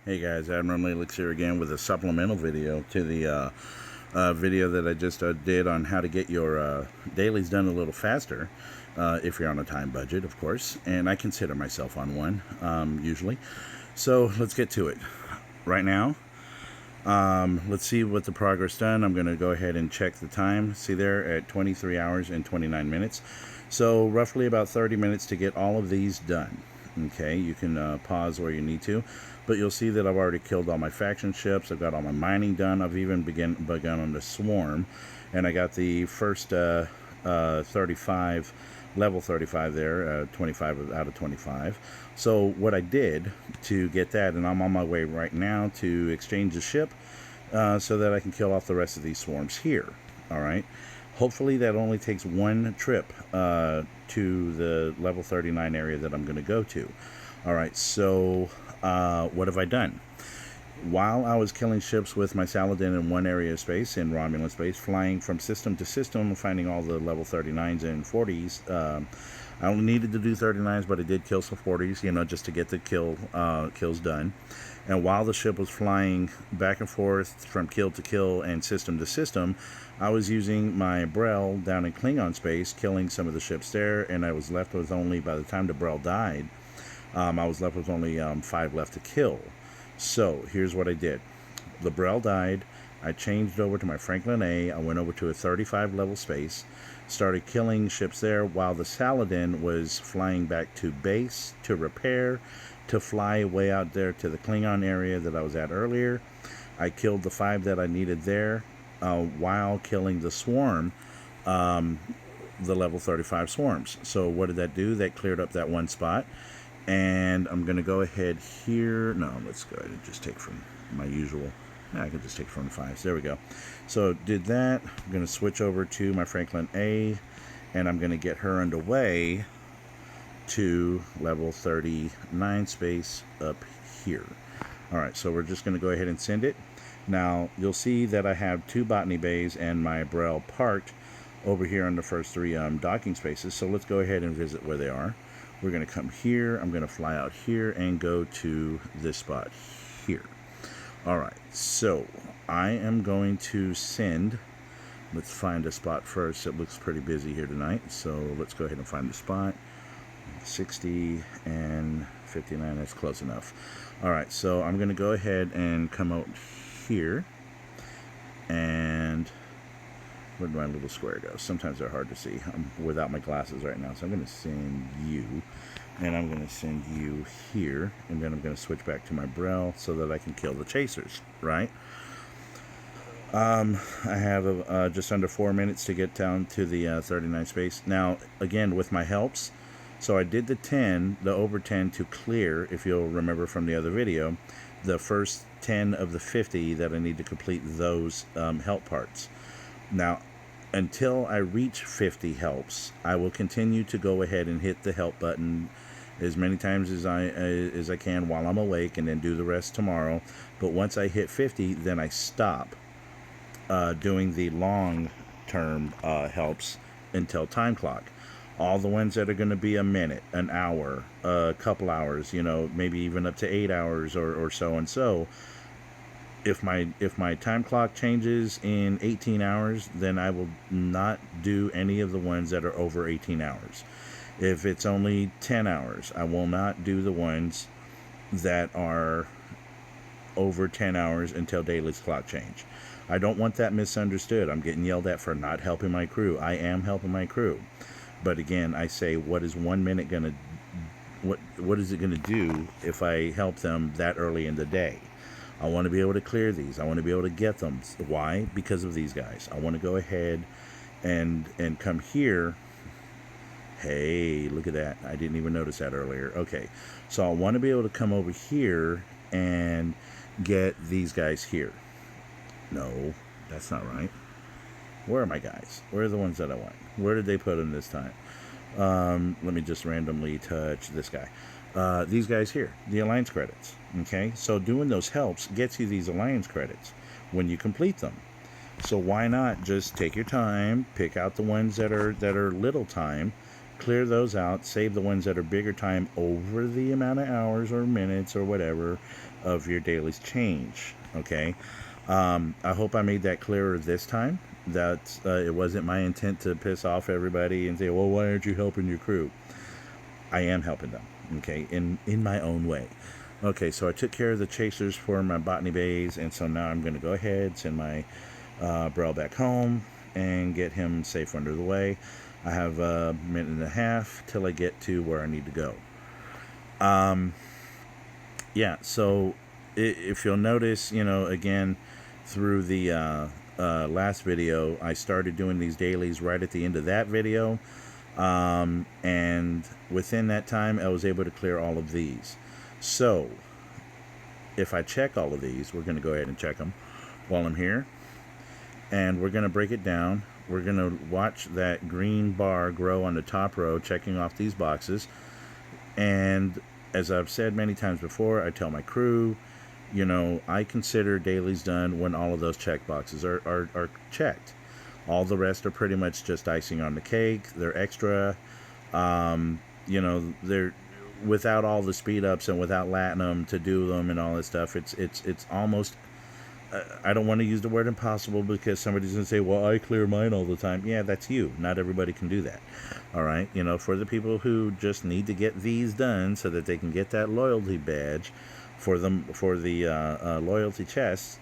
Hey guys, Admiral Elix here again with a supplemental video to the video that I just did on how to get your dailies done a little faster if you're on a time budget, of course, and I consider myself on one usually. So let's get to it. Right now, let's see what the progress done. I'm going to go ahead and check the time. See there at 23 hours and 29 minutes. So roughly about 30 minutes to get all of these done. Okay, you can pause where you need to, but you'll see that I've already killed all my faction ships. I've got all my mining done. I've even begun on the swarm, and I got the first 35, level 35 there, 25 out of 25. So what I did to get that, and I'm on my way right now to exchange the ship so that I can kill off the rest of these swarms here. All right. Hopefully that only takes one trip to the level 39 area that I'm going to go to. All right, so what have I done? While I was killing ships with my Saladin in one area of space, in Romulan space, flying from system to system, finding all the level 39s and 40s, I only needed to do 39s, but I did kill some 40s, you know, just to get the kills done. And while the ship was flying back and forth from kill to kill and system to system, I was using my Brel down in Klingon space, killing some of the ships there, and I was left with only, by the time the Brel died, I was left with only 5 left to kill. So here's what I did. The Brel died. I changed over to my Franklin A. I went over to a 35 level space, started killing ships there while the Saladin was flying back to base to repair, to fly way out there to the Klingon area that I was at earlier. I killed the 5 that I needed there while killing the swarm, the level 35 swarms. So what did that do? That cleared up that one spot. And I'm going to go ahead here. No, let's go ahead and just take from my usual. I can just take from the 5s. There we go. So did that. I'm going to switch over to my Franklin A, and I'm going to get her underway to level 39 space up here. All right, so we're just going to go ahead and send it. Now, you'll see that I have 2 botany bays and my Brel parked over here on the first 3 docking spaces. So let's go ahead and visit where they are. We're going to come here. I'm going to fly out here and go to this spot here. All right, so I am going to send. Let's find a spot first. It looks pretty busy here tonight, so let's go ahead and find the spot. 60 and 59, that's close enough. All right, so I'm going to go ahead and come out here, and where did my little square go? Sometimes they're hard to see. I'm without my glasses right now, so I'm going to send you, and I'm going to send you here, and then I'm going to switch back to my Brel so that I can kill the chasers, right? I have just under 4 minutes to get down to the 39 space. Now, again, with my helps, so I did the over 10 to clear, if you'll remember from the other video, the first 10 of the 50 that I need to complete those help parts. Now, until I reach 50 helps, I will continue to go ahead and hit the help button as many times as I can while I'm awake, and then do the rest tomorrow. But once I hit 50, then I stop doing the long-term helps until time clock. All the ones that are going to be a minute, an hour, a couple hours, you know, maybe even up to 8 hours or so and so. If my time clock changes in 18 hours, then I will not do any of the ones that are over 18 hours. If it's only 10 hours, I will not do the ones that are over 10 hours until Dailies clock change. I don't want that misunderstood. I'm getting yelled at for not helping my crew. I am helping my crew. But again, I say, what is 1 minute going to, what is it going to do if I help them that early in the day? I want to be able to clear these. I want to be able to get them. Why? Because of these guys. I want to go ahead and come here. Hey, look at that. I didn't even notice that earlier. Okay, so I want to be able to come over here and get these guys here. No, that's not right. Where are my guys? Where are the ones that I want? Where did they put them this time? Let me just randomly touch this guy. These guys here, the alliance credits. Okay, so doing those helps gets you these alliance credits when you complete them. So why not just take your time, pick out the ones that are little time, clear those out, save the ones that are bigger time over the amount of hours or minutes or whatever of your dailies change. Okay. I hope I made that clearer this time. That it wasn't my intent to piss off everybody and say, well, why aren't you helping your crew? I am helping them, okay, in my own way. Okay, so I took care of the chasers for my botany bays, and so now I'm going to go ahead, send my Braille back home, and get him safe under the way. I have a minute and a half till I get to where I need to go. Yeah, so if you'll notice, again, through the last video, I started doing these dailies right at the end of that video. And within that time, I was able to clear all of these. So, if I check all of these, we're going to go ahead and check them while I'm here. And we're going to break it down. We're going to watch that green bar grow on the top row, checking off these boxes. And as I've said many times before, I tell my crew, I consider dailies done when all of those check boxes are checked. All the rest are pretty much just icing on the cake. They're extra. They're without all the speed ups and without latinum to do them and all that stuff. It's almost. I don't want to use the word impossible because somebody's gonna say, "Well, I clear mine all the time." Yeah, that's you. Not everybody can do that. All right, for the people who just need to get these done so that they can get that loyalty badge for the loyalty chests,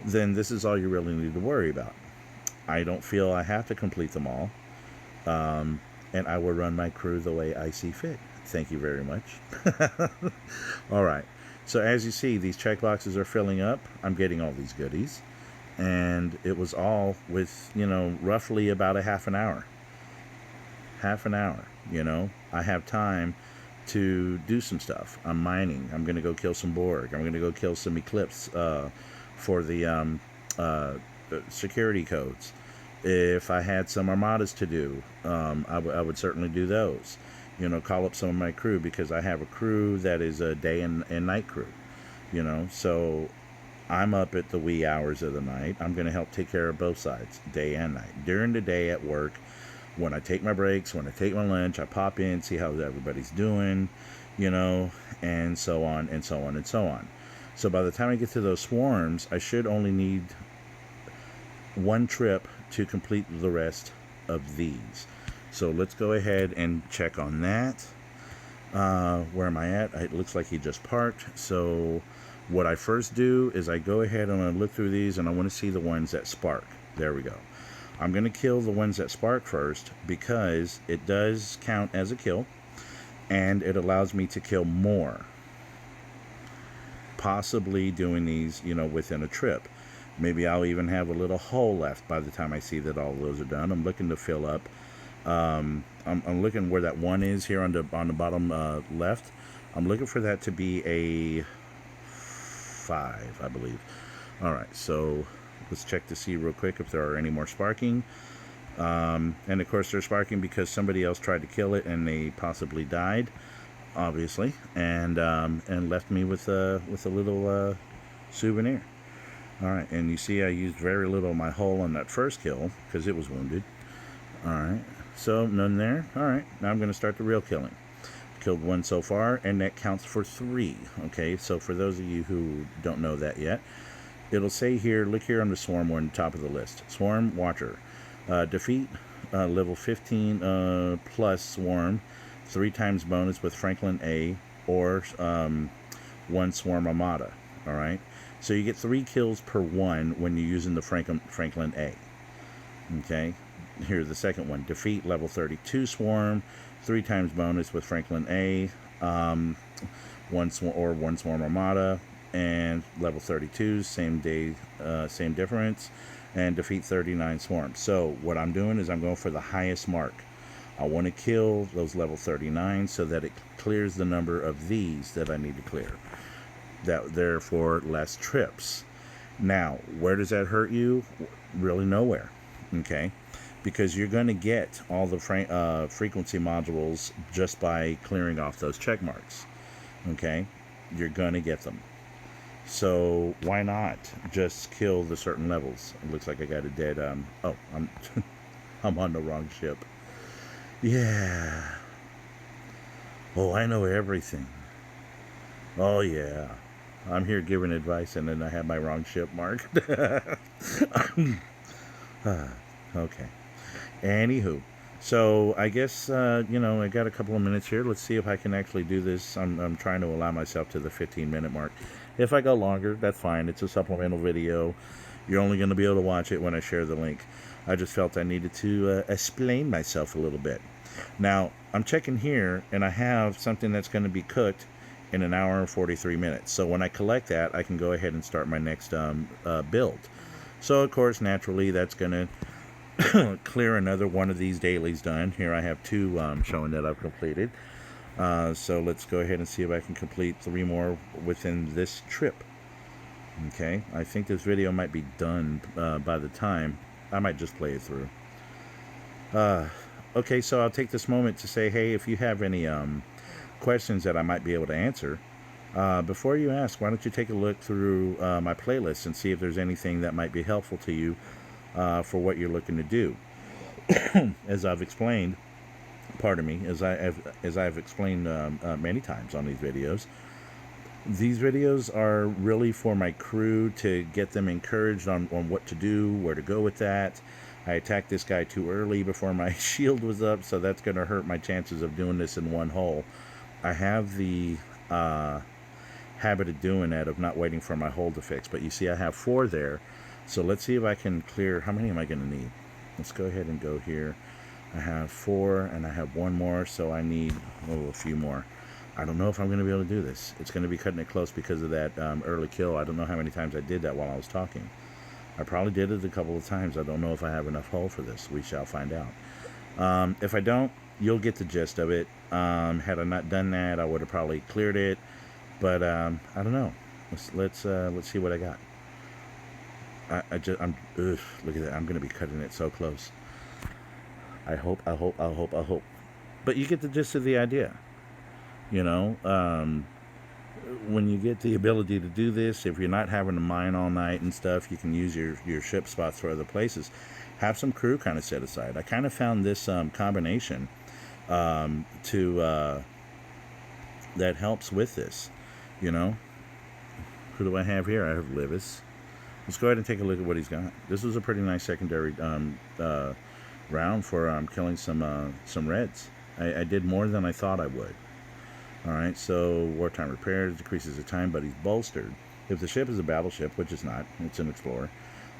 then this is all you really need to worry about. I don't feel I have to complete them all, and I will run my crew the way I see fit. Thank you very much. All right. So as you see, these check boxes are filling up. I'm getting all these goodies, and it was all with roughly about a half an hour. I have time to do some stuff. I'm mining. I'm going to go kill some Borg. I'm going to go kill some Eclipse for the security codes. If I had some armadas to do, I would certainly do those. Call up some of my crew, because I have a crew that is a day and night crew. So I'm up at the wee hours of the night. I'm going to help take care of both sides, day and night. During the day at work, when I take my breaks, when I take my lunch, I pop in, see how everybody's doing, and so on and so on and so on. So by the time I get to those swarms, I should only need one trip to complete the rest of these. So let's go ahead and check on that. Where am I at? It looks like he just parked. So what I first do is I go ahead and I look through these, and I want to see the ones that spark. There we go. I'm going to kill the ones that spark first, because it does count as a kill, and it allows me to kill more. Possibly doing these, within a trip. Maybe I'll even have a little hole left by the time I see that all of those are done. I'm looking to fill up. I'm looking where that one is here on the bottom left. I'm looking for that to be a 5, I believe. All right, so let's check to see real quick if there are any more sparking. And of course, they're sparking because somebody else tried to kill it and they possibly died, obviously, and left me with a little souvenir. All right, and you see I used very little of my hull on that first kill because it was wounded. All right, so none there. All right, now I'm going to start the real killing. Killed one so far, and that counts for 3. Okay, so for those of you who don't know that yet, it'll say here, look here on the swarm one, top of the list. Swarm Watcher. Defeat level 15 plus swarm, 3 times bonus with Franklin A, or 1 swarm armada. All right, so you get 3 kills per 1 when you're using the Franklin A. Okay, here's the second one. Defeat level 32 swarm, 3 times bonus with Franklin A, 1 swarm armada, and level 32, same difference, and defeat 39 swarms. So what I'm doing is I'm going for the highest mark. I want to kill those level 39 so that it clears the number of these that I need to clear. Therefore, less trips. Now, where does that hurt you? Really nowhere. Okay, because you're going to get all the frequency modules just by clearing off those check marks. Okay, you're going to get them. So why not just kill the certain levels? It looks like I got a dead. Oh, I'm I'm on the wrong ship. Yeah. Oh, I know everything. Oh, yeah. I'm here giving advice, and then I have my wrong ship marked. Okay. Anywho, so I guess I got a couple of minutes here. Let's see if I can actually do this. I'm trying to allow myself to the 15-minute mark. If I go longer, that's fine. It's a supplemental video. You're only going to be able to watch it when I share the link. I just felt I needed to explain myself a little bit. Now, I'm checking here, and I have something that's going to be cooked in an hour and 43 minutes. So when I collect that, I can go ahead and start my next build. So, of course, naturally, that's going to clear another one of these dailies done. Here I have two showing that I've completed. So let's go ahead and see if I can complete 3 more within this trip. Okay, I think this video might be done by the time. I might just play it through. Okay, so I'll take this moment to say, hey, if you have any questions that I might be able to answer, before you ask, why don't you take a look through my playlist and see if there's anything that might be helpful to you for what you're looking to do. As I've explained, pardon me, as I've explained many times on these videos are really for my crew to get them encouraged on what to do, where to go with that. I attacked this guy too early before my shield was up, so that's going to hurt my chances of doing this in one hole. I have the habit of doing that, of not waiting for my hole to fix, but you see I have 4 there. So let's see if I can clear. How many am I going to need? Let's go ahead and go here. I have 4, and I have 1 more, so I need a few more. I don't know if I'm going to be able to do this. It's going to be cutting it close because of that early kill. I don't know how many times I did that while I was talking. I probably did it a couple of times. I don't know if I have enough hull for this. We shall find out. If I don't, you'll get the gist of it. Had I not done that, I would have probably cleared it. But I don't know. Let's see what I got. Look at that. I'm going to be cutting it so close. I hope. But you get the gist of the idea. When you get the ability to do this, if you're not having to mine all night and stuff, you can use your ship spots for other places. Have some crew kind of set aside. I kind of found this combination that helps with this. Who do I have here? I have Livis. Let's go ahead and take a look at what he's got. This was a pretty nice secondary round for killing some reds. I did more than I thought I would. Alright, so wartime repairs decreases the time, but he's bolstered. If the ship is a battleship, which it's not, it's an explorer,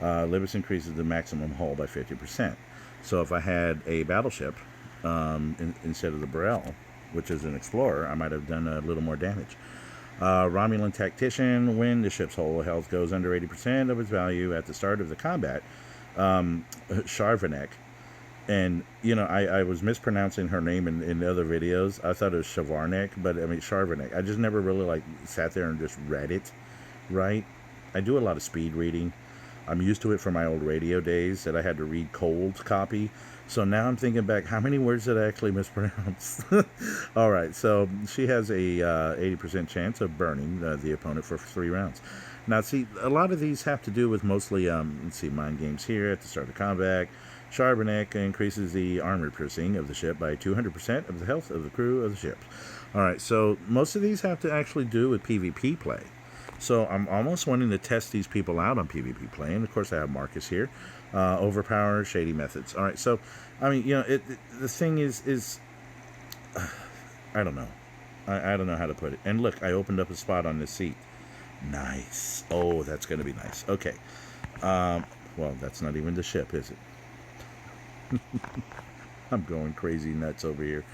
Libis increases the maximum hull by 50%. So if I had a battleship instead of the Burrell, which is an explorer, I might have done a little more damage. Romulan tactician, when the ship's hull health goes under 80% of its value at the start of the combat, Sharvanek. And, I was mispronouncing her name in the other videos. I thought it was Shavarnik, but I mean Sharvanek. I just never really sat there and just read it, right? I do a lot of speed reading. I'm used to it from my old radio days that I had to read cold copy. So now I'm thinking back, how many words did I actually mispronounce? All right, so she has a 80% chance of burning the opponent for 3 rounds. Now, see, a lot of these have to do with mostly, let's see, mind games here at the start of combat. Sharvanek increases the armor piercing of the ship by 200% of the health of the crew of the ship. All right, so most of these have to actually do with PvP play. So I'm almost wanting to test these people out on PvP play. And, of course, I have Marcus here. Overpower, shady methods. All right, so, I mean, the thing is I don't know. I don't know how to put it. And, look, I opened up a spot on this seat. Nice. Oh, that's going to be nice. Okay. Well, that's not even the ship, is it? I'm going crazy nuts over here.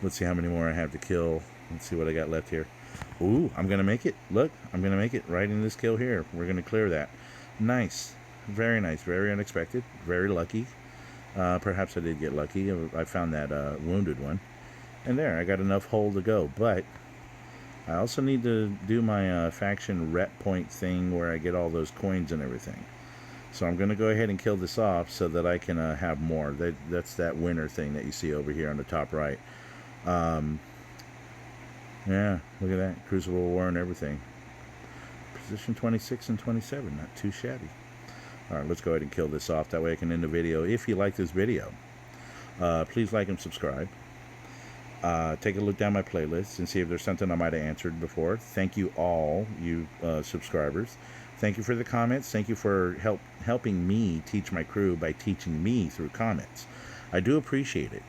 Let's see how many more I have to kill. Let's see what I got left here. Ooh, I'm going to make it. Look, I'm going to make it right in this kill here. We're going to clear that. Nice. Very nice. Very unexpected. Very lucky. Perhaps I did get lucky. I found that wounded one. And there, I got enough hull to go. But I also need to do my faction rep point thing where I get all those coins and everything. So I'm going to go ahead and kill this off so that I can have more. That's that winner thing that you see over here on the top right. Yeah, look at that. Crucible War and everything. Position 26 and 27. Not too shabby. Alright, let's go ahead and kill this off. That way I can end the video. If you like this video, please like and subscribe. Take a look down my playlist and see if there's something I might have answered before. Thank you all, you subscribers. Thank you for the comments. Thank you for helping me teach my crew by teaching me through comments. I do appreciate it.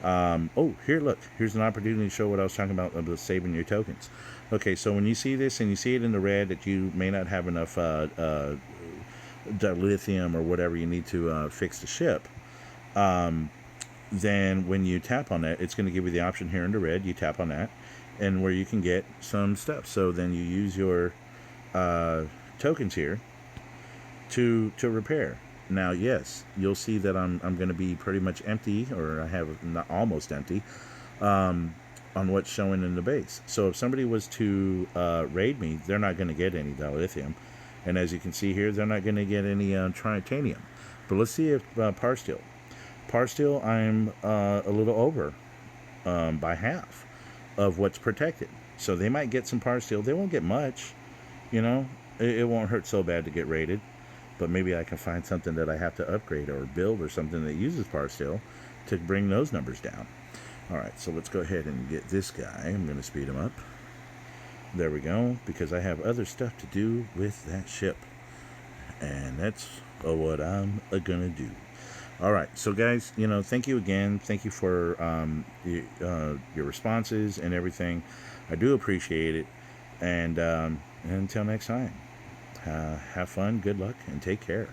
Oh, here, look. Here's an opportunity to show what I was talking about saving your tokens. Okay, so when you see this and you see it in the red that you may not have enough dilithium or whatever you need to fix the ship, then when you tap on that, it's going to give you the option here in the red. You tap on that, and where you can get some stuff. So then you use your tokens here to repair. Now, yes, you'll see that I'm going to be pretty much empty, or I have not almost empty, on what's showing in the base. So if somebody was to raid me, they're not going to get any dilithium. And as you can see here, they're not going to get any titanium. But let's see if Parsteel. Parsteel, I'm a little over by half of what's protected. So they might get some Parsteel. They won't get much, you know. It won't hurt so bad to get raided. But maybe I can find something that I have to upgrade or build or something that uses Parsteel to bring those numbers down. All right, so let's go ahead and get this guy. I'm going to speed him up. There we go, because I have other stuff to do with that ship. And that's what I'm going to do. All right, so guys, you know, thank you again. Thank you for your responses and everything. I do appreciate it. And until next time, have fun, good luck, and take care.